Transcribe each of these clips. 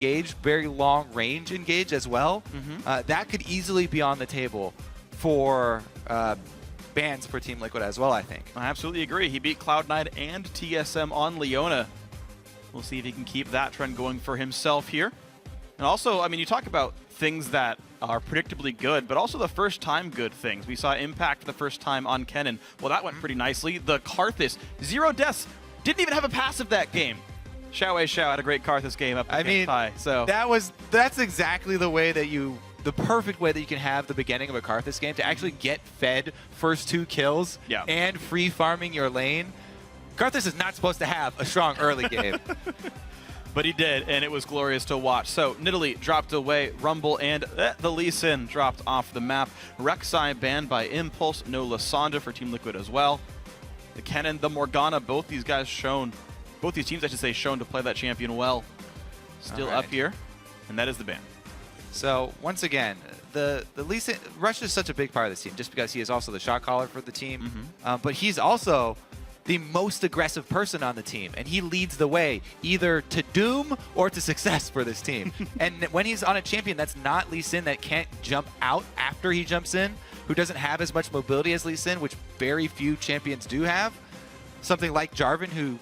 engage, very long range engage as well. That could easily be on the table for bans for Team Liquid as well, I think. I absolutely agree. He beat Cloud9 and TSM on Leona. We'll see if he can keep that trend going for himself here. And also, I mean, you talk about things that are predictably good, but also the first time good things. We saw Impact for the first time on Kennen. Well, that went pretty nicely. The Karthus, 0 deaths, didn't even have a passive that game. Xiao had a great Karthus game up against High. So that's exactly the way that the perfect way that you can have the beginning of a Karthus game to actually get fed first 2 kills and free farming your lane. Karthus is not supposed to have a strong early game. But he did, and it was glorious to watch. So Nidalee dropped away, Rumble and the Lee Sin dropped off the map. Rek'Sai banned by Impulse, no Lysandra for Team Liquid as well. The Kennen, the Morgana, both these teams I should say, shown to play that champion well. Still up here, and that is the ban. So once again, the Lee Sin, Rush is such a big part of this team just because he is also the shot caller for the team, but he's also the most aggressive person on the team, and he leads the way either to doom or to success for this team. And when he's on a champion that's not Lee Sin, that can't jump out after he jumps in, who doesn't have as much mobility as Lee Sin, which very few champions do have, something like Jarvan, who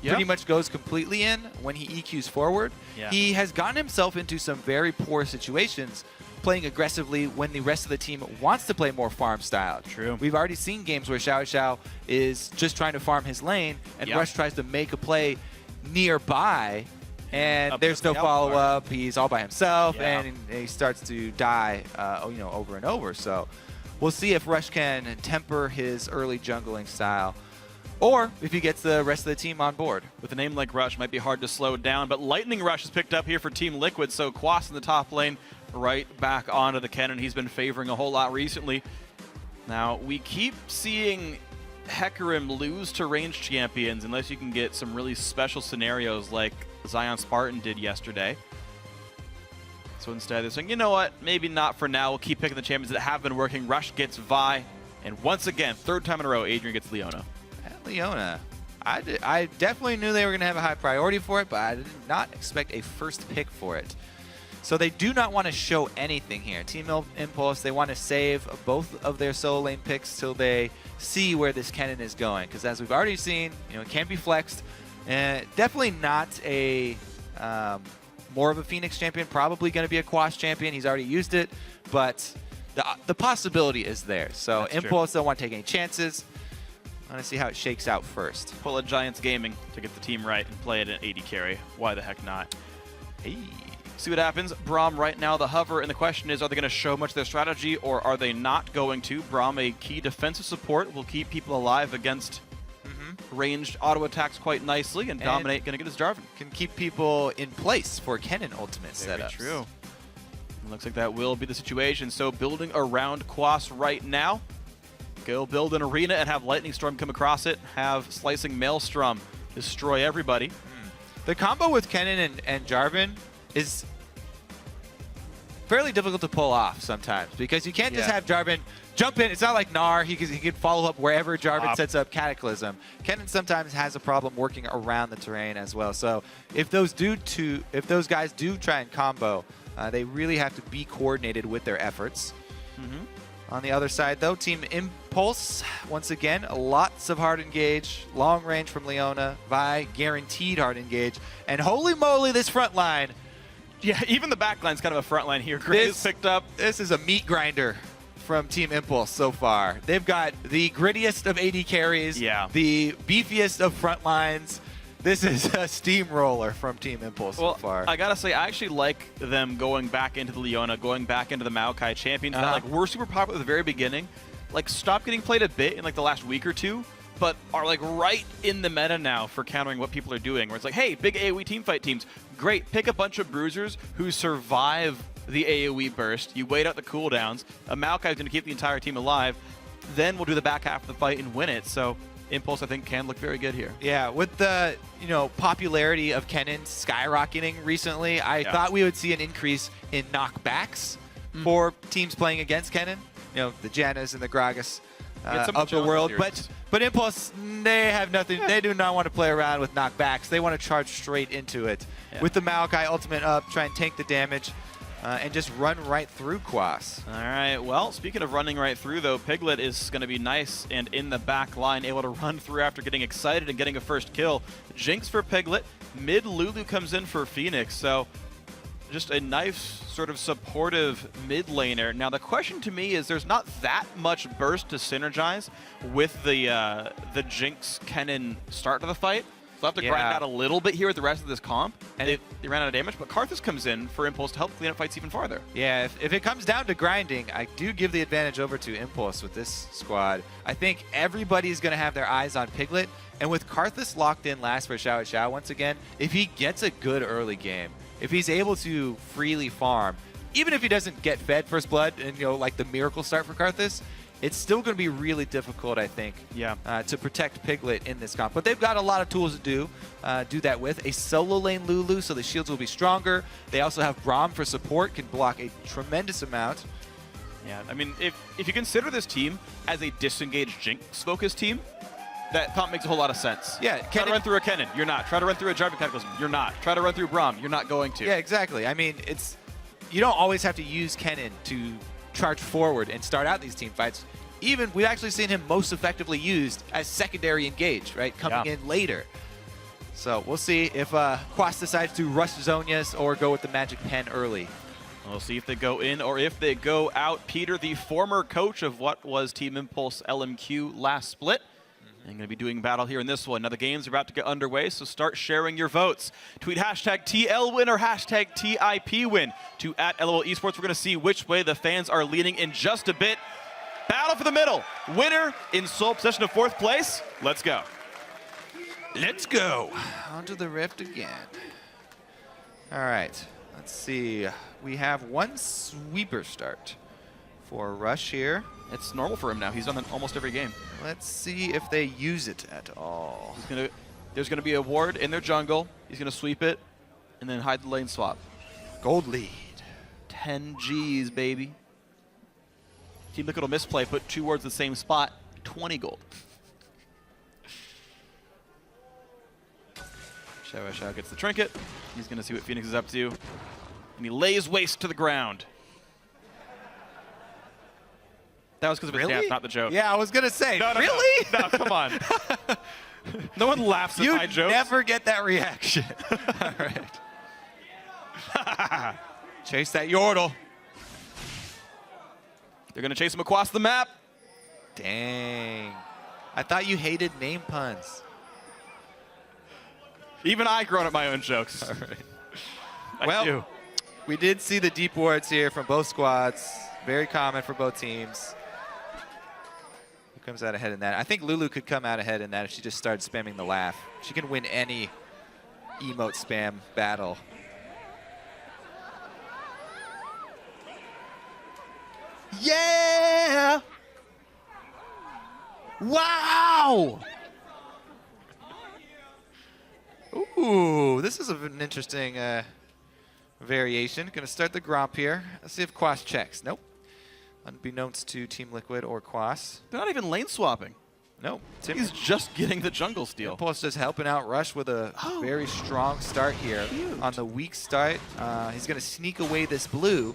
pretty much goes completely in when he EQs forward, he has gotten himself into some very poor situations playing aggressively when the rest of the team wants to play more farm style. True. We've already seen games where Xiao is just trying to farm his lane, and Rush tries to make a play nearby, and there's no follow-up. He's all by himself, and he starts to die over and over. So we'll see if Rush can temper his early jungling style, or if he gets the rest of the team on board. With a name like Rush, might be hard to slow down, but Lightning Rush is picked up here for Team Liquid, so Quas in the top lane, right back onto the Kennen. He's been favoring a whole lot recently. Now, we keep seeing Hecarim lose to ranged champions unless you can get some really special scenarios like Zion Spartan did yesterday. So instead they're saying, you know what, maybe not for now. We'll keep picking the champions that have been working. Rush gets Vi, and once again, 3rd time in a row, Adrian gets Leona. Leona. I definitely knew they were going to have a high priority for it, but I did not expect a first pick for it. So they do not want to show anything here. Team Impulse, they want to save both of their solo lane picks till they see where this Kennen is going. Because as we've already seen, it can be flexed. Definitely not a more of a Phoenix champion. Probably going to be a Quas champion. He's already used it, but the possibility is there. So That's Impulse true. don't want to take any chances. I want to see how it shakes out first. Pull a Giants Gaming to get the team right and play it at 80 carry. Why the heck not? Hey. See what happens. Braum right now the hover, and the question is, are they going to show much of their strategy, or are they not going to? Braum, a key defensive support, will keep people alive against ranged auto attacks quite nicely, and Dominate going to get his Jarvan. Can keep people in place for Kennen ultimate Very setups. true. It looks like that will be the situation. So building around Quas right now. Go build an arena and have Lightning Storm come across it. Have Slicing Maelstrom destroy everybody. The combo with Kennen and Jarvan is fairly difficult to pull off sometimes, because you can't just have Jarvan jump in. It's not like Gnar. He can follow up wherever Jarvan sets up Cataclysm. Kennen sometimes has a problem working around the terrain as well. So if those guys do try and combo, they really have to be coordinated with their efforts. On the other side, though, Team Impulse, once again, lots of hard engage, long range from Leona, Vi, guaranteed hard engage, and holy moly, this front line. Yeah, even the back line's kind of a front line here. Graves picked up. This is a meat grinder from Team Impulse so far. They've got the grittiest of AD carries, the beefiest of front lines. This is a steamroller from Team Impulse so far. I gotta say, I actually like them going back into the Leona, going back into the Maokai champions. That, were super popular at the very beginning. Stopped getting played a bit in the last week or two, but are right in the meta now for countering what people are doing. Where it's hey, big AoE teamfight teams, great. Pick a bunch of bruisers who survive the AoE burst. You wait out the cooldowns. A Maokai is going to keep the entire team alive. Then we'll do the back half of the fight and win it. So Impulse, I think, can look very good here. Yeah, with the popularity of Kennen skyrocketing recently, I thought we would see an increase in knockbacks for teams playing against Kennen. The Jannas and the Gragas of the world. But Impulse, they have nothing. They do not want to play around with knockbacks. They want to charge straight into it. Yeah. With the Maokai ultimate up, try and tank the damage, and just run right through Quas. All right, well, speaking of running right through, though, Piglet is going to be nice and in the back line, able to run through after getting excited and getting a first kill. Jinx for Piglet. Mid Lulu comes in for Phoenix, so just a nice sort of supportive mid laner. Now, the question to me is there's not that much burst to synergize with the Jinx Kennen start to the fight. They'll have to grind out a little bit here with the rest of this comp, and they ran out of damage, but Karthus comes in for Impulse to help clean up fights even farther. Yeah, if it comes down to grinding, I do give the advantage over to Impulse with this squad. I think everybody's going to have their eyes on Piglet, and with Karthus locked in last for Xiao Xiao once again, if he gets a good early game, if he's able to freely farm, even if he doesn't get fed First Blood and, you know, like the miracle start for Karthus, it's still going to be really difficult, I think, to protect Piglet in this comp. But they've got a lot of tools to do that with. A solo lane Lulu, so the shields will be stronger. They also have Braum for support, can block a tremendous amount. Yeah, I mean, if you consider this team as a disengaged Jinx-focused team, that comp makes a whole lot of sense. Yeah, try to run through a Kennen, you're not. Try to run through a Jarvan Cataclysm, you're not. Try to run through Braum, you're not going to. Yeah, exactly. I mean, you don't always have to use Kennen to charge forward and start out these team fights. Even we've actually seen him most effectively used as secondary engage, right? Coming in later. So we'll see if Quas decides to rush Zonias or go with the Magic Pen early. We'll see if they go in or if they go out. Peter, the former coach of what was Team Impulse LMQ last split, and going to be doing battle here in this one. Now the games are about to get underway, so start sharing your votes. Tweet hashtag TLWin or hashtag TIPWin to @LOL Esports. We're going to see which way the fans are leaning in just a bit. Battle for the middle. Winner in sole possession of 4th place. Let's go. Let's go. Onto the Rift again. All right. Let's see. We have one sweeper start for Rush here. It's normal for him now. He's done that almost every game. Let's see if they use it at all. There's going to be a ward in their jungle. He's going to sweep it and then hide the lane swap. Gold lead. 10 Gs, baby. Team Liquid will misplay, put 2 wards in the same spot, 20 gold. Xiao gets the trinket. He's going to see what Phoenix is up to. And he lays waste to the ground. That was because of his dance, not the joke. Yeah, I was going to say, no, really? No, come on. No one laughs at my jokes. You never get that reaction. All right. Chase that Yordle. They're going to chase him across the map. Dang. I thought you hated name puns. Even I grown up my own jokes. All right. Well, we did see the deep wards here from both squads. Very common for both teams. Who comes out ahead in that? I think Lulu could come out ahead in that if she just started spamming the laugh. She can win any emote spam battle. Yeah! Wow! Ooh, this is an interesting variation. Going to start the Gromp here. Let's see if Quas checks. Nope. Unbeknownst to Team Liquid or Quas. They're not even lane swapping. Nope. He's just getting the jungle steal. Impulse just helping out Rush with a very strong start here. Cute. On the weak start. He's going to sneak away this blue.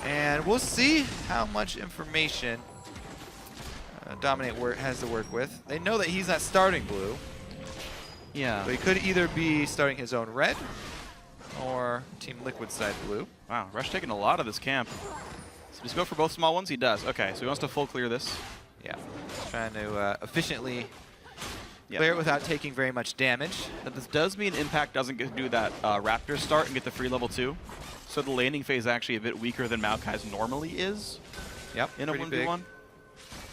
And we'll see how much information Dominate has to work with. They know that he's not starting blue. Yeah. So he could either be starting his own red or Team Liquid side blue. Wow, Rush taking a lot of this camp. So does he go for both small ones? He does. Okay, so he wants to full clear this. Yeah, trying to efficiently clear it without taking very much damage. But this does mean Impact doesn't get to do that Raptor start and get the free level 2. So the landing phase is actually a bit weaker than Maokai's normally is. Yep, in a 1v1.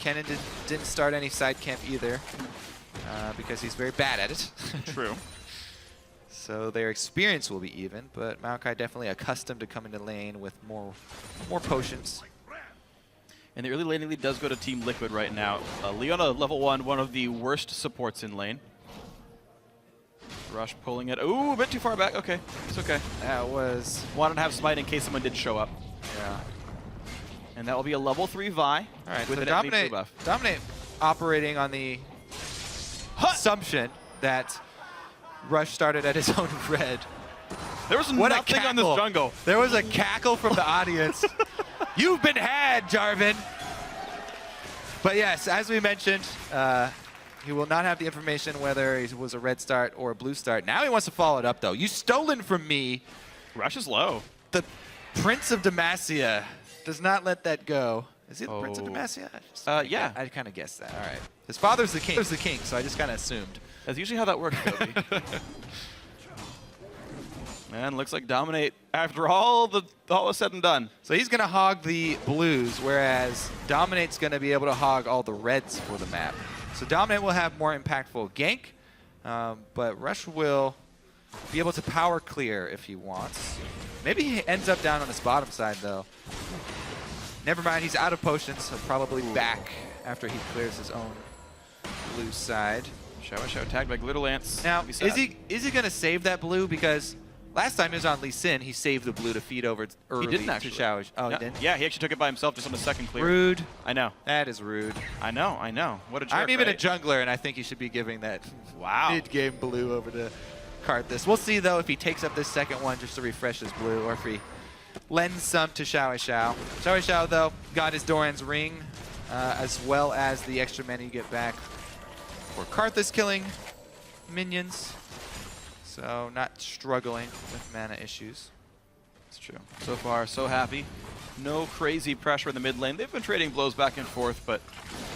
Kennen didn't start any side camp either because he's very bad at it. True. So their experience will be even, but Maokai definitely accustomed to coming to lane with more potions. And the early laning lead does go to Team Liquid right now. Leona, level 1, one of the worst supports in lane. Rush pulling it. Ooh, a bit too far back. Okay, it's okay. That was... Wanted to have smite in case someone did show up. Yeah. And that will be a level 3 Vi. All right, with so an Dominate operating on the assumption that Rush started at his own red. There was What nothing on this jungle. There was a cackle from the audience. You've been had, Jarvan. But yes, as we mentioned, he will not have the information whether it was a red start or a blue start. Now he wants to follow it up, though. You stolen from me. Rush is low. The Prince of Demacia does not let that go. Is he the Prince of Demacia? Yeah. I kind of guessed that. All right. His father's the king, so I just kind of assumed. That's usually how that works, Kobe. Man, looks like Dominate, after all is said and done. So he's going to hog the blues, whereas Dominate's going to be able to hog all the reds for the map. So Dominate will have more impactful gank, but Rush will be able to power clear if he wants. Maybe he ends up down on his bottom side, though. Never mind, he's out of potions, so probably back after he clears his own blue side. Show tagged by Glitter Lance. Now, is he going to save that blue? Because last time he was on Lee Sin, he saved the blue to feed over early. He didn't actually. To Xiao. Oh, yeah. He didn't? Yeah, he actually took it by himself just on the second clear. Rude. I know. That is rude. I know. What a jerk, I'm even right? a jungler, and I think he should be giving that wow. mid-game blue over to cart this. We'll see, though, if he takes up this second one just to refresh his blue, or if he lends some to Xiao. Xiao, though, got his Doran's ring, as well as the extra mana you get back for Karthus killing minions. So not struggling with mana issues. It's true. So far, so happy. No crazy pressure in the mid lane. They've been trading blows back and forth, but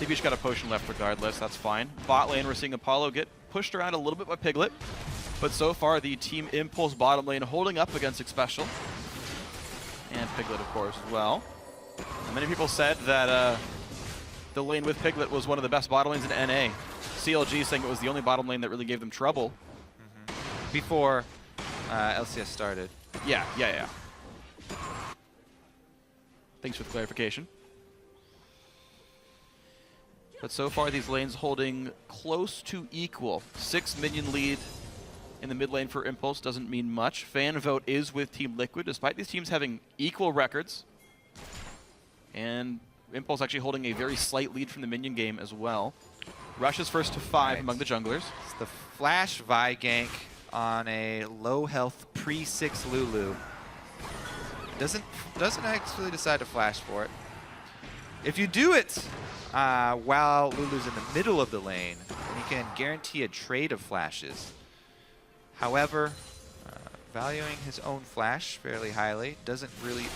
they've each got a potion left regardless. That's fine. Bot lane, we're seeing Apollo get pushed around a little bit by Piglet. But so far, the Team Impulse bottom lane holding up against Xpecial. And Piglet, of course, as well. And many people said that the lane with Piglet was one of the best bottom lanes in NA. CLG saying it was the only bottom lane that really gave them trouble. Before LCS started. Yeah. Thanks for the clarification. But so far, these lanes holding close to equal. 6 minion lead in the mid lane for Impulse doesn't mean much. Fan vote is with Team Liquid, despite these teams having equal records. And Impulse actually holding a very slight lead from the minion game as well. Rush is first to 5 among the junglers. It's the Flash Vi gank on a low health pre-6 Lulu. Doesn't actually decide to flash for it. If you do it while Lulu's in the middle of the lane, then you can guarantee a trade of flashes. However, valuing his own flash fairly highly, doesn't really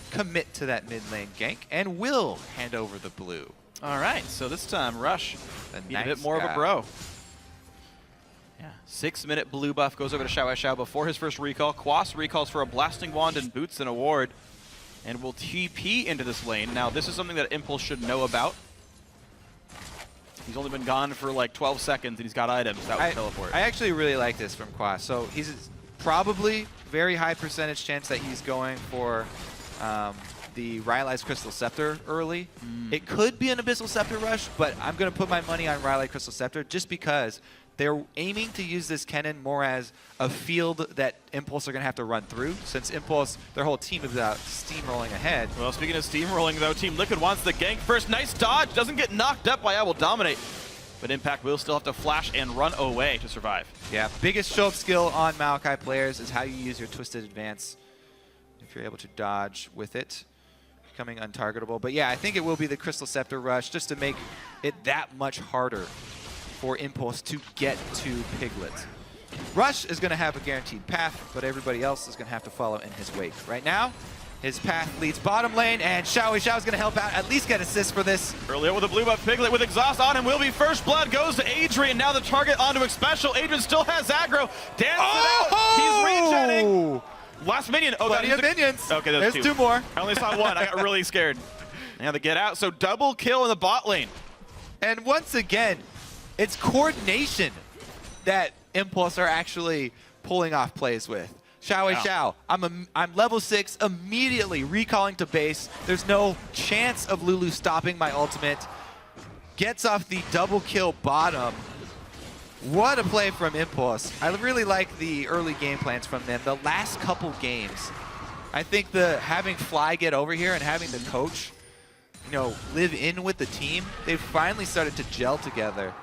commit to that mid lane gank, and will hand over the blue. All right, so this time Rush need nice a bit more guy. of a bro. Yeah, 6-minute blue buff goes over to Xiao before his first recall. Quas recalls for a Blasting Wand and Boots and a Ward, and will TP into this lane. Now, this is something that Impulse should know about. He's only been gone for like 12 seconds, and he's got items. That was teleport. I actually really like this from Quas. So he's probably very high percentage chance that he's going for the Rylai's Crystal Scepter early. It could be an Abyssal Scepter rush, but I'm going to put my money on Rylai Crystal Scepter just because they're aiming to use this cannon more as a field that Impulse are going to have to run through, since Impulse, their whole team is out steamrolling ahead. Well, speaking of steamrolling, though, Team Liquid wants the gank first. Nice dodge. Doesn't get knocked up by I Will Dominate. But Impact will still have to flash and run away to survive. Yeah, biggest show-up skill on Maokai players is how you use your Twisted Advance. If you're able to dodge with it, becoming untargetable. But yeah, I think it will be the Crystal Scepter rush just to make it that much harder for Impulse to get to Piglet. Rush is going to have a guaranteed path, but everybody else is going to have to follow in his wake. Right now, his path leads bottom lane, and Xiao is going to help out, at least get assist for this. Early on with a blue buff, Piglet with exhaust on him will be first blood, goes to Adrian, now the target onto Xpecial. Adrian still has aggro, dances it out, he's regenning. Last minion. Oh, plenty of minions. Okay, there's two more. I only saw one, I got really scared. Now they get out, so double kill in the bot lane. And once again, it's coordination that Impulse are actually pulling off plays with. Xiao, I'm level 6, immediately recalling to base. There's no chance of Lulu stopping my ultimate. Gets off the double kill bottom. What a play from Impulse. I really like the early game plans from them. The last couple games, I think having Fly get over here and having the coach you know, live in with the team. They've finally started to gel together.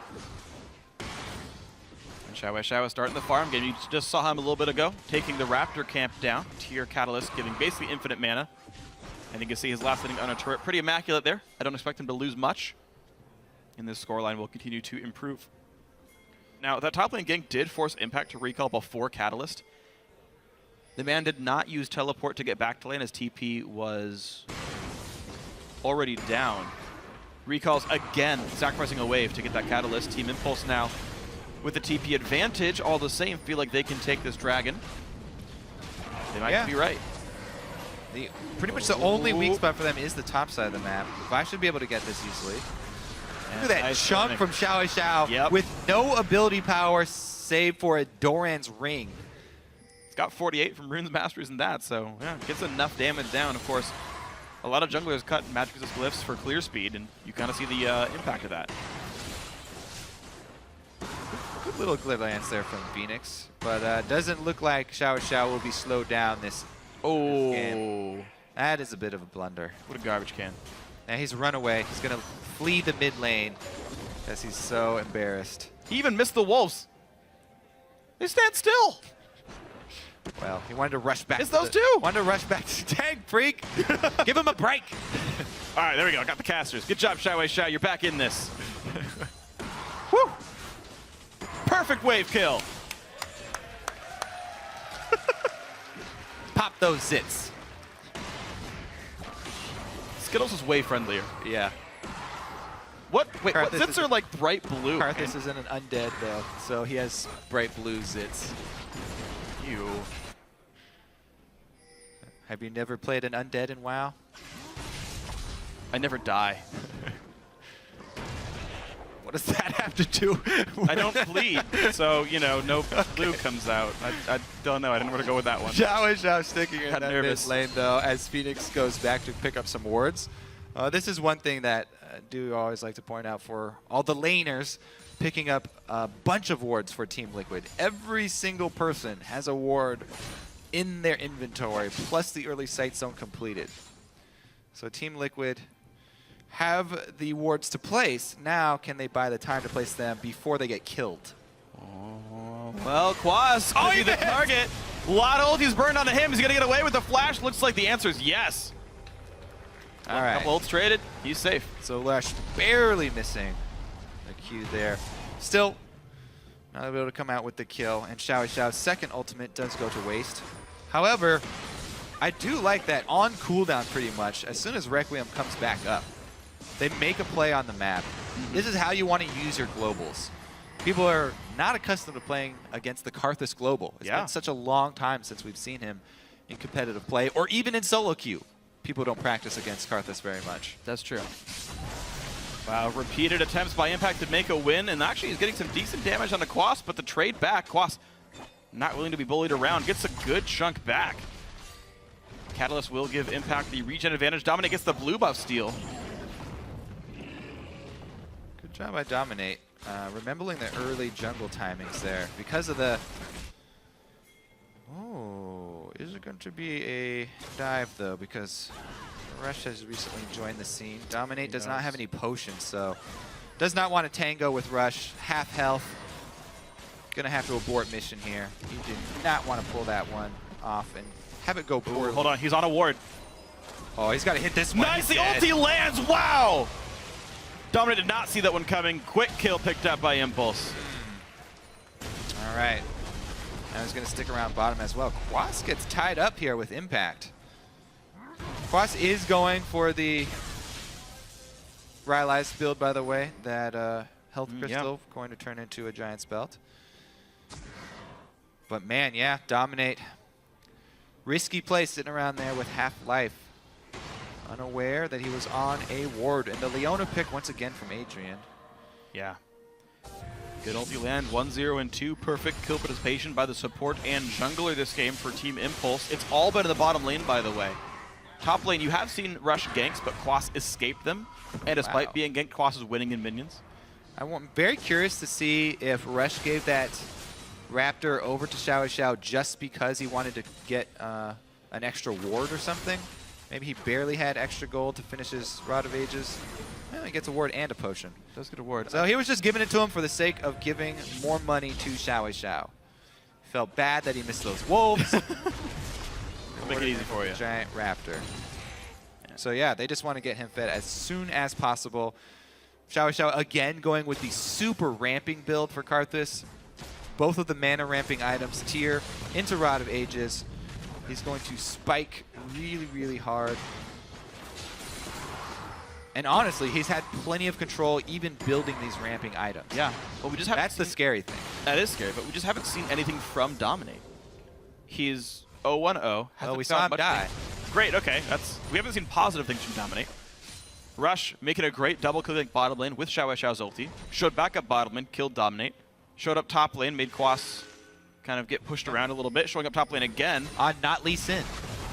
And Xiao starting the farm game. You just saw him a little bit ago, taking the Raptor camp down. Tier Catalyst giving basically infinite mana. And you can see his last hitting on a turret. Pretty immaculate there. I don't expect him to lose much. And this scoreline will continue to improve. Now, that top lane gank did force Impact to recall before Catalyst. The man did not use teleport to get back to lane as TP was already down. Recalls again, sacrificing a wave to get that Catalyst. Team Impulse now with the TP advantage, all the same, feel like they can take this dragon. They might be right. Pretty much the only weak spot for them is the top side of the map. Vi should be able to get this easily. Look at that nice chunk from Xiao with no ability power save for a Doran's ring. It's got 48 from Runes Masters and that, so yeah, gets enough damage down. Of course, a lot of junglers cut magic resist glyphs for clear speed, and you kind of see the impact of that. Good little glance there from Phoenix, but doesn't look like Xiao will be slowed down this game. That is a bit of a blunder. What a garbage can. Now he's run away. He's going to flee the mid lane because he's so embarrassed. He even missed the wolves. They stand still. Well, he wanted to rush back. It's those two. Wanted to rush back to tank, freak. Give him a break. All right, there we go. Got the casters. Good job, Xiao. You're back in this. Woo! Perfect wave kill. Pop those zits. Skittles is way friendlier. Yeah. What? Wait, what zits are like bright blue? Karthus isn't an undead, though, so he has bright blue zits. Ew. Have you never played an undead in WoW? I never die. What does that have to do? I don't bleed, so, you know, no blue comes out. I don't know. I didn't know where to go with that one. Xiao sticking in that nervous. mid lane, though, as Phoenix goes back to pick up some wards. This is one thing that I do always like to point out for all the laners picking up a bunch of wards for Team Liquid. Every single person has a ward in their inventory, plus the early sight zone completed. So Team Liquid have the wards to place. Now can they buy the time to place them before they get killed? Oh, well, Quas could be the target. A lot of ultis burned onto him. He's going to get away with the flash. Looks like the answer is yes. All right. Couple ults traded. He's safe. So Lush barely missing the Q there. Still not able to come out with the kill. And Xiao's second ultimate does go to waste. However, I do like that on cooldown pretty much. As soon as Requiem comes back up, they make a play on the map. This is how you want to use your globals. People are not accustomed to playing against the Karthus global. It's been such a long time since we've seen him in competitive play, or even in solo queue. People don't practice against Karthus very much. That's true. Wow, repeated attempts by Impact to make a win, and actually he's getting some decent damage on the Quas, but the trade back, Quas not willing to be bullied around, gets a good chunk back. Catalyst will give Impact the regen advantage. Dominate gets the blue buff steal. Good job by Dominate. Remembering the early jungle timings there. Because of the... Oh, is it going to be a dive, though? Because Rush has recently joined the scene. Dominate does not have any potions, so does not want to tango with Rush. Half health. Gonna have to abort mission here. You do not want to pull that one off and have it go poorly. Hold on, he's on a ward. Oh, he's got to hit this one. Nice, the ulti lands, wow! Dominate did not see that one coming. Quick kill picked up by Impulse. All right. Now he's going to stick around bottom as well. Quas gets tied up here with Impact. Quas is going for the Rylai's build, by the way. That health crystal going to turn into a Giant's Belt. But man, yeah, Dominate. Risky play sitting around there with half life. Unaware that he was on a ward. And the Leona pick once again from Adrian. Yeah. Good ulti land, 1-0 and 2. Perfect kill participation by the support and jungler this game for Team Impulse. It's all been in the bottom lane, by the way. Top lane, you have seen Rush ganks, but Quas escaped them. And despite being ganked, Quas is winning in minions. I'm very curious to see if Rush gave that Raptor over to Xiao just because he wanted to get an extra ward or something. Maybe he barely had extra gold to finish his Rod of Ages. Well, he gets a ward and a potion. Does get a ward. So he was just giving it to him for the sake of giving more money to Xiao. Felt bad that he missed those wolves. Make it easy for you. Giant raptor. So yeah, they just want to get him fed as soon as possible. Xiao again going with the super ramping build for Karthus. Both of the mana ramping items tier into Rod of Ages. He's going to spike really, really hard. And honestly, he's had plenty of control even building these ramping items. Yeah, but we just haven't That's the scary thing. That is scary, but we just haven't seen anything from Dominate. He's 0-1-0. Oh, we saw him die. Great, okay. We haven't seen positive things from Dominate. Rush making a great double kill bottom lane with Xiao's ulti. Showed back up bottom lane, killed Dominate. Showed up top lane, made Quas kind of get pushed around a little bit. Showing up top lane again. On not Lee Sin.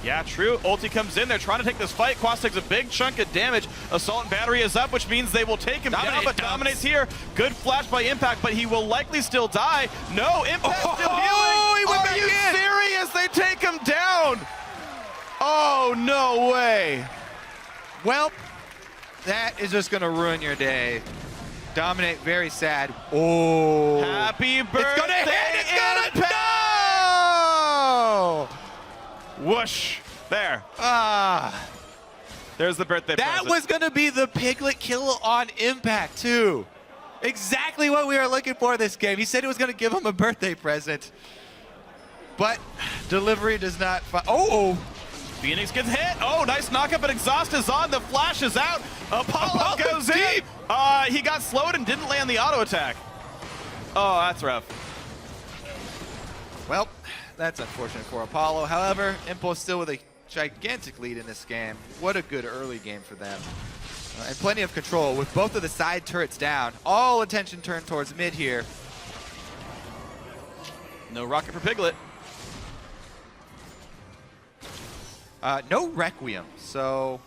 Yeah, true. Ulti comes in. They're trying to take this fight. Quas takes a big chunk of damage. Assault and Battery is up, which means they will take him down, but Dominate's here. Good flash by Impact, but he will likely still die. No, Impact still healing. Are you serious? They take him down. Oh, no way. Well, that is just going to ruin your day. Dominate, very sad. Oh. Happy birthday, It's going to hit. It's going to... No! Whoosh. There. Ah. There's the birthday That present. was going to be the Piglet kill on Impact, too. Exactly what we were looking for this game. He said he was going to give him a birthday present. But delivery does not... Oh! Phoenix gets hit. Oh, nice knockup, but Exhaust is on. The flash is out. Apollo goes in. He got slowed and didn't land the auto attack. Oh, that's rough. Well, that's unfortunate for Apollo. However, Impulse still with a gigantic lead in this game. What a good early game for them. And plenty of control with both of the side turrets down. All attention turned towards mid here. No rocket for Piglet. No Requiem, so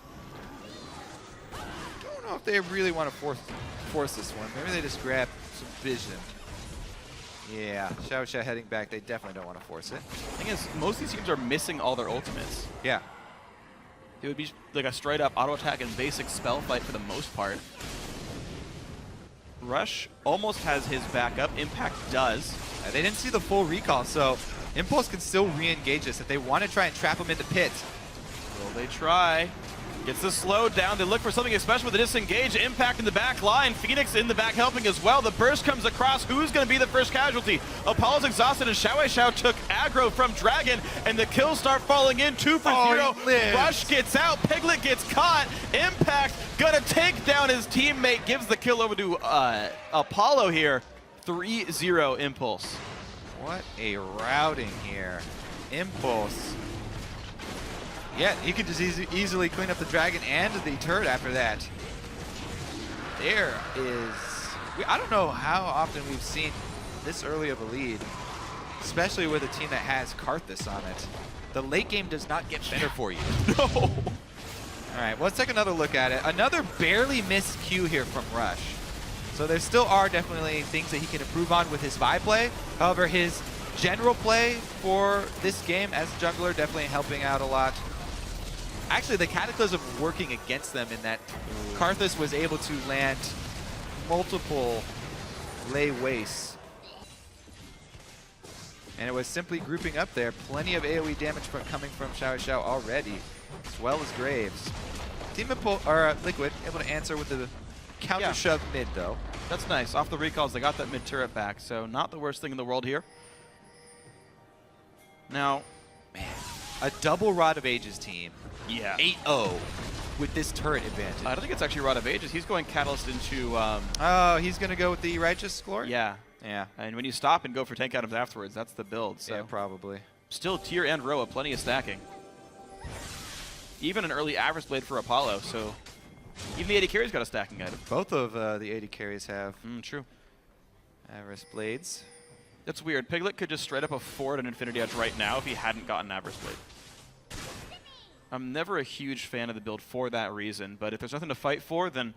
don't know if they really want to force this one. Maybe they just grab some vision. Yeah, Xiao heading back. They definitely don't want to force it. The thing is, most of these teams are missing all their ultimates. Yeah. It would be like a straight up auto attack and basic spell fight for the most part. Rush almost has his backup. Impact does. They didn't see the full recall, so Impulse can still re-engage this if they want to try and trap him in the pit. Will they try? Gets the slow down. They look for something special with the disengage. Impact in the back line. Phoenix in the back helping as well. The burst comes across. Who's going to be the first casualty? Apollo's exhausted and Xiao took aggro from Dragon and the kills start falling in. 2 for 0. Rush gets out. Piglet gets caught. Impact gonna take down his teammate. Gives the kill over to Apollo here. 3-0 Impulse. What a routing here. Impulse. Yeah, he could just easily clean up the dragon and the turret after that. There is... I don't know how often we've seen this early of a lead, especially with a team that has Karthus on it. The late game does not get better for you. No! All right, well, let's take another look at it. Another barely missed Q here from Rush. So there still are definitely things that he can improve on with his Vi play. However, his general play for this game as jungler definitely helping out a lot. Actually, the Cataclysm working against them in that Karthus was able to land multiple lay wastes. And it was simply grouping up there. Plenty of AoE damage coming from Xiao already, as well as Graves. Team Liquid able to answer with the counter shove mid, though. That's nice. Off the recalls, they got that mid turret back, so not the worst thing in the world here. Now, man, a double Rod of Ages team. Yeah. 8-0 with this turret advantage. I don't think it's actually Rod of Ages. He's going Catalyst into... oh, he's going to go with the Righteous Glory? Yeah. Yeah. And when you stop and go for tank items afterwards, that's the build. So yeah, probably. Still tier and Roa, plenty of stacking. Even an early Avarice Blade for Apollo, so... Even the 80 carry's got a stacking item. Both of the 80 carries have. True. Avarice Blades. That's weird. Piglet could just straight up afford an Infinity Edge right now if he hadn't gotten Avarice Blade. I'm never a huge fan of the build for that reason, but if there's nothing to fight for, then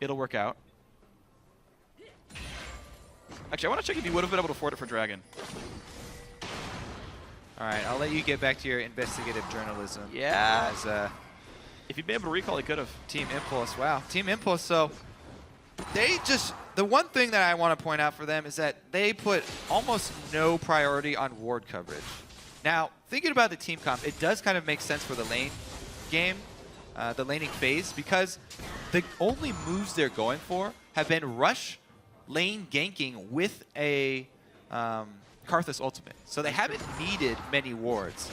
it'll work out. Actually, I want to check if you would have been able to afford it for Dragon. All right, I'll let you get back to your investigative journalism. Yeah. As If he'd been able to recall, he could have. Team Impulse, wow. Team Impulse, so they just, the one thing that I want to point out for them is that they put almost no priority on ward coverage. Now, thinking about the team comp, it does kind of make sense for the lane game, the laning phase, because the only moves they're going for have been rush, lane ganking with a Karthus ultimate. So they haven't needed many wards.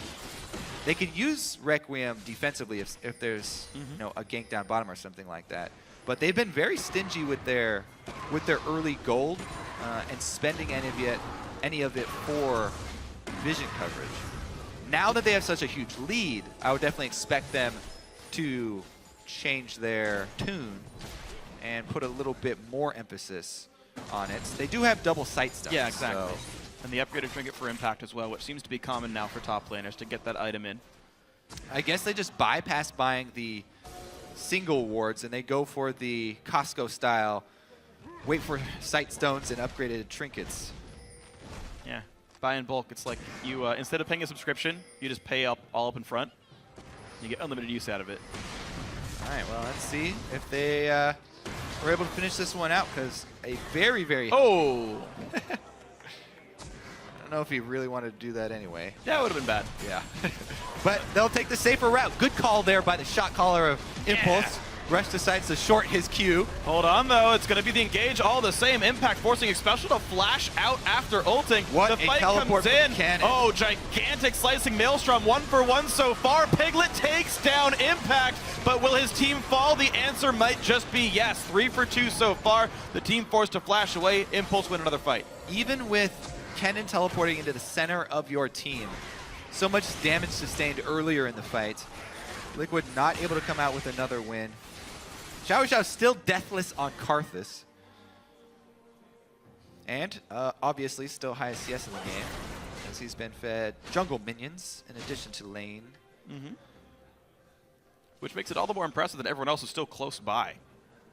They can use Requiem defensively if there's you know, a gank down bottom or something like that. But they've been very stingy with their early gold and spending any of it for vision coverage. Now that they have such a huge lead, I would definitely expect them to change their tune and put a little bit more emphasis on it. They do have double sight stuff. Yeah, exactly. So. And the upgraded trinket for impact as well, which seems to be common now for top laners to get that item in. I guess they just bypass buying the single wards and they go for the Costco style, wait for sight stones and upgraded trinkets. Yeah, buy in bulk. It's like you, instead of paying a subscription, you just pay all up in front. You get unlimited use out of it. All right, well, let's see if they were able to finish this one out, because a very, very... Oh! I don't know if he really wanted to do that anyway. That would have been bad. Yeah. But they'll take the safer route. Good call there by the shot caller of Impulse. Yeah. Rush decides to short his Q. Hold on, though. It's going to be the engage all the same. Impact forcing Expecial to flash out after ulting. What the a fight teleport comes in. cannon. Oh, gigantic slicing Maelstrom. 1-for-1 so far. Piglet takes down Impact, but will his team fall? The answer might just be yes. 3-for-2 so far. The team forced to flash away. Impulse win another fight. Even with Kennen teleporting into the center of your team, so much damage sustained earlier in the fight, Liquid not able to come out with another win. Xiao Xiao still deathless on Karthus. And obviously still highest CS in the game, as he's been fed jungle minions in addition to lane. Which makes it all the more impressive that everyone else is still close by,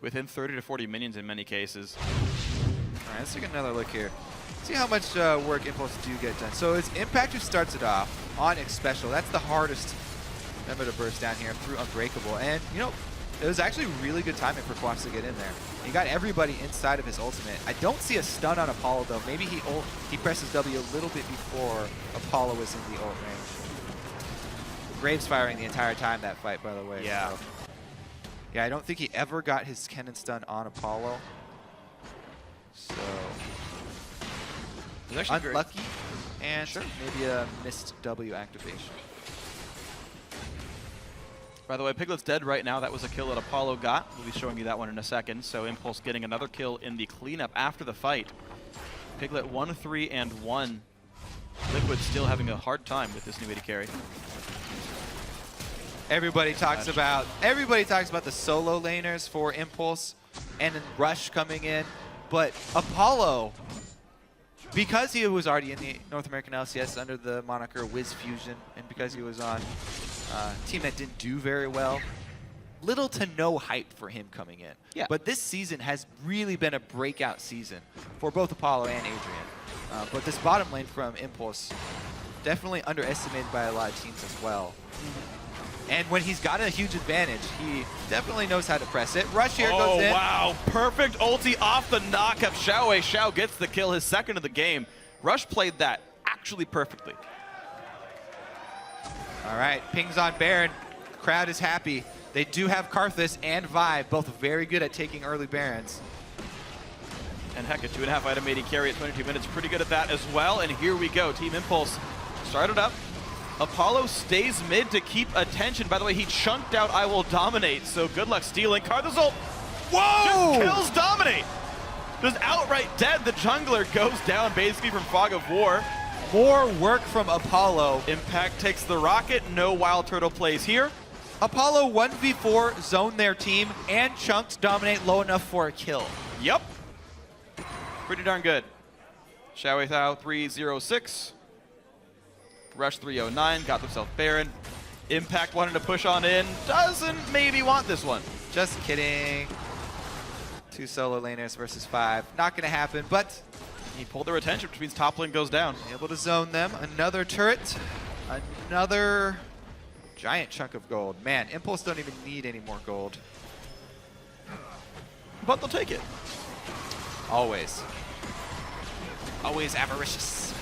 within 30 to 40 minions in many cases. All right, let's take another look here. See how much work Impulse do get done. So it's Impact who starts it off on Expecial. That's the hardest member to burst down here through Unbreakable. And, you know, it was actually really good timing for Quas to get in there. He got everybody inside of his ultimate. I don't see a stun on Apollo, though. Maybe he presses W a little bit before Apollo was in the ult range. Graves firing the entire time that fight, by the way. Yeah. So. Yeah, I don't think he ever got his Kennen stun on Apollo. So... unlucky, and maybe a missed W activation. By the way, Piglet's dead right now. That was a kill that Apollo got. We'll be showing you that one in a second. So Impulse getting another kill in the cleanup after the fight. Piglet 1-3-1. Liquid still having a hard time with this new AD carry. Everybody talks about the solo laners for Impulse and then Rush coming in, but Apollo, because he was already in the North American LCS under the moniker Wiz Fusion, and because he was on a team that didn't do very well, little to no hype for him coming in. Yeah. But this season has really been a breakout season for both Apollo and Adrian. But this bottom lane from Impulse, definitely underestimated by a lot of teams as well. And when he's got a huge advantage, he definitely knows how to press it. Rush here goes in. Oh, wow. Perfect ulti off the knock of Xiao Wei. Xiao gets the kill, his second of the game. Rush played that actually perfectly. All right, pings on Baron. Crowd is happy. They do have Karthus and Vibe, both very good at taking early Barons. And heck, a 2.5 item AD carry at 22 minutes. Pretty good at that as well. And here we go. Team Impulse started up. Apollo stays mid to keep attention. By the way, he chunked out I Will Dominate, so good luck stealing. Karthus ult. Whoa! Just kills Dominate. Just outright dead. The jungler goes down basically from Fog of War. More work from Apollo. Impact takes the rocket. No Wild Turtle plays here. Apollo 1v4 zoned their team and chunked Dominate low enough for a kill. Yep. Pretty darn good. Xiao Wei Thao 306. Rush 309, got themselves Baron. Impact wanted to push on in. Doesn't maybe want this one. Just kidding. 2 solo laners versus 5. Not going to happen, but he pulled their attention, which means top lane goes down. Able to zone them. Another turret. Another Giant chunk of gold. Man, Impulse don't even need any more gold. But they'll take it. Always. Always avaricious.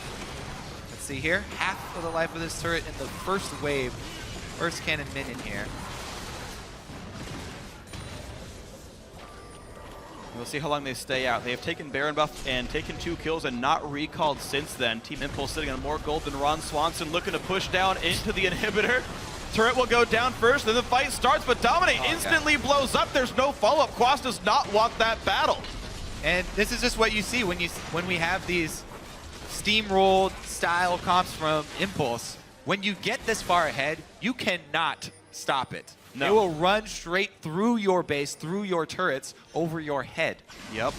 Let's see here. Half of the life of this turret in the first wave. First cannon minion here. We'll see how long they stay out. They have taken Baron buff and taken 2 kills and not recalled since then. Team Impulse sitting on more gold than Ron Swanson, looking to push down into the inhibitor. Turret will go down first, then the fight starts, but Dominate instantly blows up. There's no follow-up. Quas does not want that battle. And this is just what you see when we have these steamrolled style comps from Impulse. When you get this far ahead, you cannot stop it. No. It will run straight through your base, through your turrets, over your head. Yep.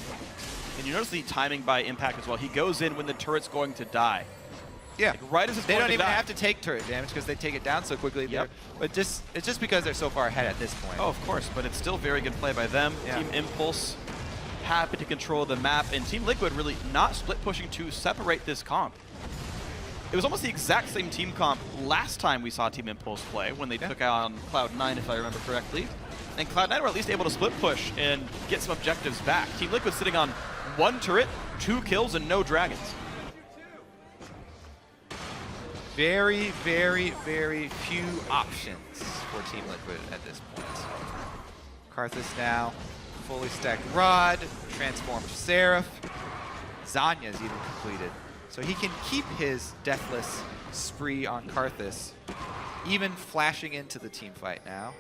And you notice the timing by Impact as well. He goes in when the turret's going to die. Yeah. Like right as it's they going don't to even die. have to take turret damage because they take it down so quickly. Yep. But it's just because they're so far ahead at this point. Oh, of course, but it's still very good play by them. Yeah. Team Impulse happy to control the map, and Team Liquid really not split pushing to separate this comp. It was almost the exact same team comp last time we saw Team Impulse play when they took out on Cloud9, if I remember correctly. And Cloud9 were at least able to split push and get some objectives back. Team Liquid sitting on 1 turret, 2 kills, and no dragons. Very, very, very few options for Team Liquid at this point. Karthus now, fully stacked Rod, transformed Seraph. Zanya's even completed. So he can keep his deathless spree on Karthus, even flashing into the team fight now.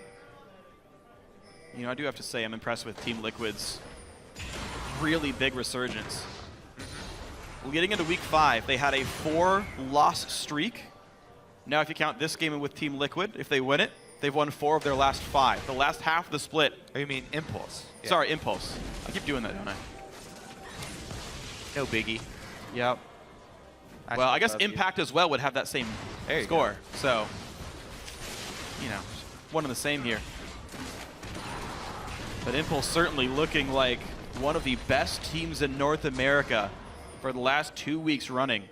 You know, I do have to say I'm impressed with Team Liquid's really big resurgence. Well, getting into week 5, they had a 4-loss streak. Now, if you count this game with Team Liquid, if they win it, they've won 4 of their last 5. The last half of the split. Oh, you mean Impulse? Yeah. Sorry, Impulse. I keep doing that, don't I? No biggie. Yep. Well, I guess Impact as well would have that same score. So, you know, one and the same here. But Impulse certainly looking like one of the best teams in North America for the last 2 weeks running.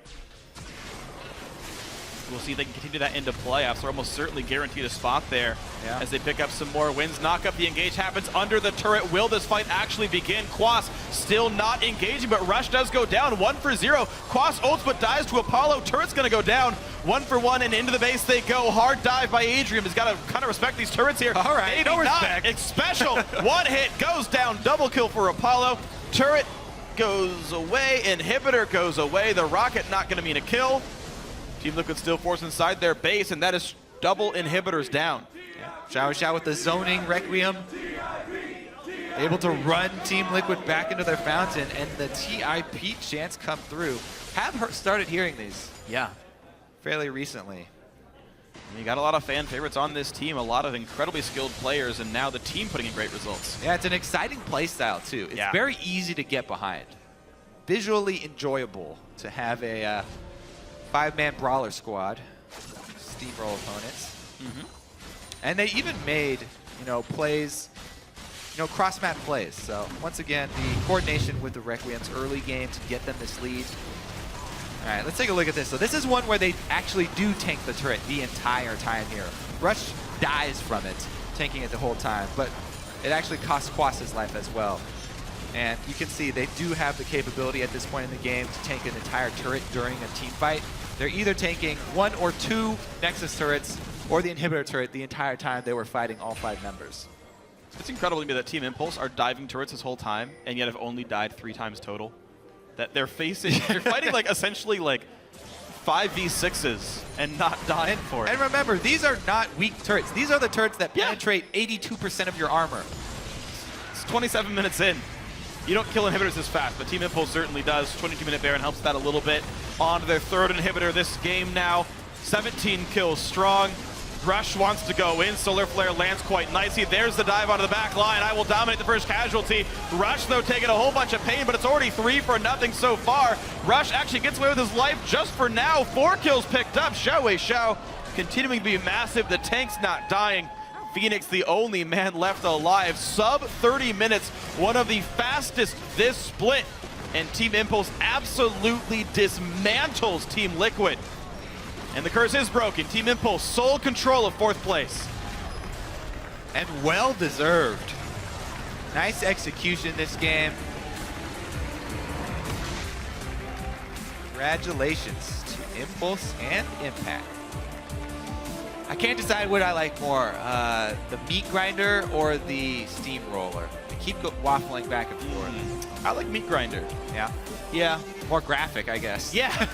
We'll see if they can continue that into playoffs. They're almost certainly guaranteed a spot there as they pick up some more wins. Knock up the engage happens under the turret. Will this fight actually begin? Quas still not engaging, but Rush does go down. 1 for 0. Quas ults but dies to Apollo. Turret's going to go down. 1 for 1 and into the base they go. Hard dive by Adrian. He's got to kind of respect these turrets here. All right, maybe no not. respect. It's special. 1 hit goes down. Double kill for Apollo. Turret goes away. Inhibitor goes away. The rocket not going to mean a kill. Team Liquid still forced inside their base, and that is double inhibitors down. Yeah. Shower with the zoning Requiem. Able to run Team Liquid back into their fountain, and the TIP chants come through. Have started hearing these. Yeah. Fairly recently. And you got a lot of fan favorites on this team, a lot of incredibly skilled players, and now the team putting in great results. Yeah, it's an exciting play style, too. It's very easy to get behind. Visually enjoyable to have a 5-man brawler squad, steamroll opponents. And they even made, plays, cross-map plays. So once again, the coordination with the Requiem's early game to get them this lead. All right, let's take a look at this. So this is one where they actually do tank the turret the entire time here. Rush dies from it, tanking it the whole time, but it actually costs Quas' life as well. And you can see they do have the capability at this point in the game to tank an entire turret during a team fight. They're either tanking 1 or 2 Nexus turrets or the inhibitor turret the entire time they were fighting all 5 members. It's incredible to me that Team Impulse are diving turrets this whole time and yet have only died 3 times total. That they're facing, they're fighting like essentially like 5v6s and not dying for it. And remember, these are not weak turrets. These are the turrets that penetrate 82% of your armor. It's 27 minutes in. You don't kill inhibitors this fast, but Team Impulse certainly does. 22-minute Baron helps that a little bit. On to their 3rd inhibitor this game now. 17 kills strong. Rush wants to go in. Solar Flare lands quite nicely. There's the dive onto the back line. I will dominate the first casualty. Rush, though, taking a whole bunch of pain, but it's already 3 for nothing so far. Rush actually gets away with his life just for now. 4 kills picked up. Xiao continuing to be massive. The tank's not dying. Phoenix, the only man left alive. Sub 30 minutes, one of the fastest this split. And Team Impulse absolutely dismantles Team Liquid. And the curse is broken. Team Impulse, sole control of 4th place. And well-deserved. Nice execution this game. Congratulations to Impulse and Impact. I can't decide what I like more, the meat grinder or the steamroller. They keep waffling back and forth. I like meat grinder. Yeah. Yeah. More graphic, I guess. Yeah.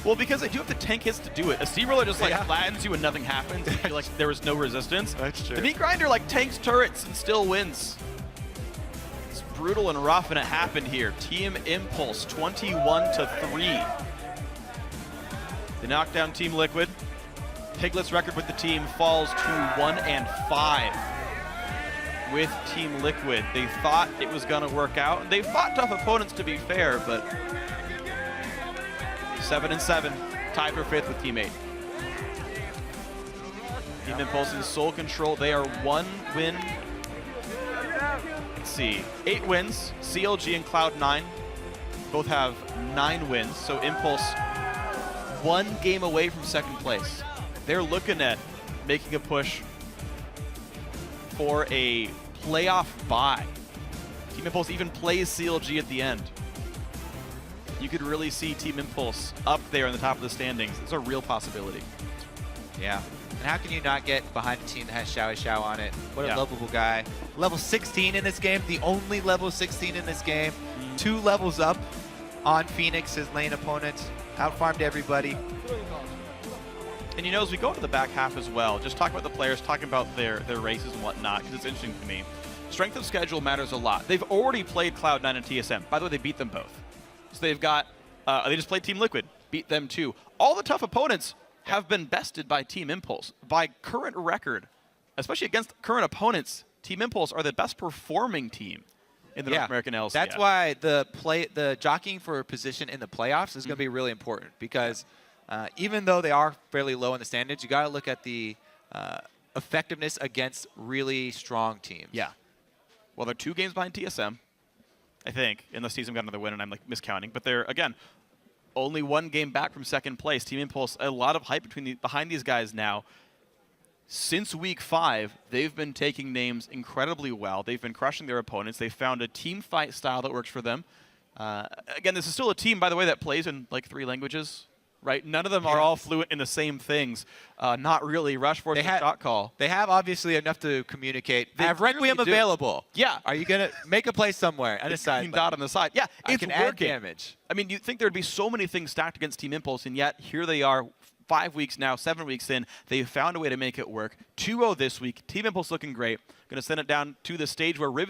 Well, because they do have to tank hits to do it. A steamroller just like flattens you and nothing happens. You feel like there was no resistance. That's true. The meat grinder like tanks turrets and still wins. It's brutal and rough, and it happened here. Team Impulse 21-3. They knocked down Team Liquid. Piglet's record with the team falls to 1-5 with Team Liquid. They thought it was going to work out. They fought tough opponents, to be fair, but 7-7, tied for 5th with Team 8. Team Impulse in sole control. They are 1 win. Let's see, 8 wins. CLG and Cloud9 both have 9 wins. So Impulse 1 game away from 2nd place. They're looking at making a push for a playoff bye. Team Impulse even plays CLG at the end. You could really see Team Impulse up there in the top of the standings. It's a real possibility. Yeah. And how can you not get behind a team that has Xiao Xiao on it? What a lovable guy. Level 16 in this game, the only level 16 in this game. 2 levels up on Phoenix, his lane opponent. Outfarmed everybody. And you know, as we go to the back half as well, just talk about the players, talking about their races and whatnot, because it's interesting to me. Strength of schedule matters a lot. They've already played Cloud9 and TSM. By the way, they beat them both. So they've got, they just played Team Liquid, beat them too. All the tough opponents have been bested by Team Impulse. By current record, especially against current opponents, Team Impulse are the best performing team in the North American LCS. That's why the jockeying for position in the playoffs is going to be really important, because even though they are fairly low in the standings, you got to look at the effectiveness against really strong teams. Yeah. Well, they're 2 games behind TSM, I think, unless TSM got another win and I'm like miscounting. But they're, again, only 1 game back from 2nd place. Team Impulse, a lot of hype behind these guys now. Since week 5, they've been taking names incredibly well. They've been crushing their opponents. They found a team fight style that works for them. Again, this is still a team, by the way, that plays in like 3 languages. Right, none of them are all fluent in the same things. Not really. Rush Force shot call. They have obviously enough to communicate. They have Requiem available. Yeah. Are you gonna make a play somewhere on the side? Dot on the side. Yeah, I it's can working. add damage. I mean, you'd think there'd be so many things stacked against Team Impulse, and yet here they are, 5 weeks now, 7 weeks in. They've found a way to make it work. 2-0 this week. Team Impulse looking great. Going to send it down to the stage where Riv is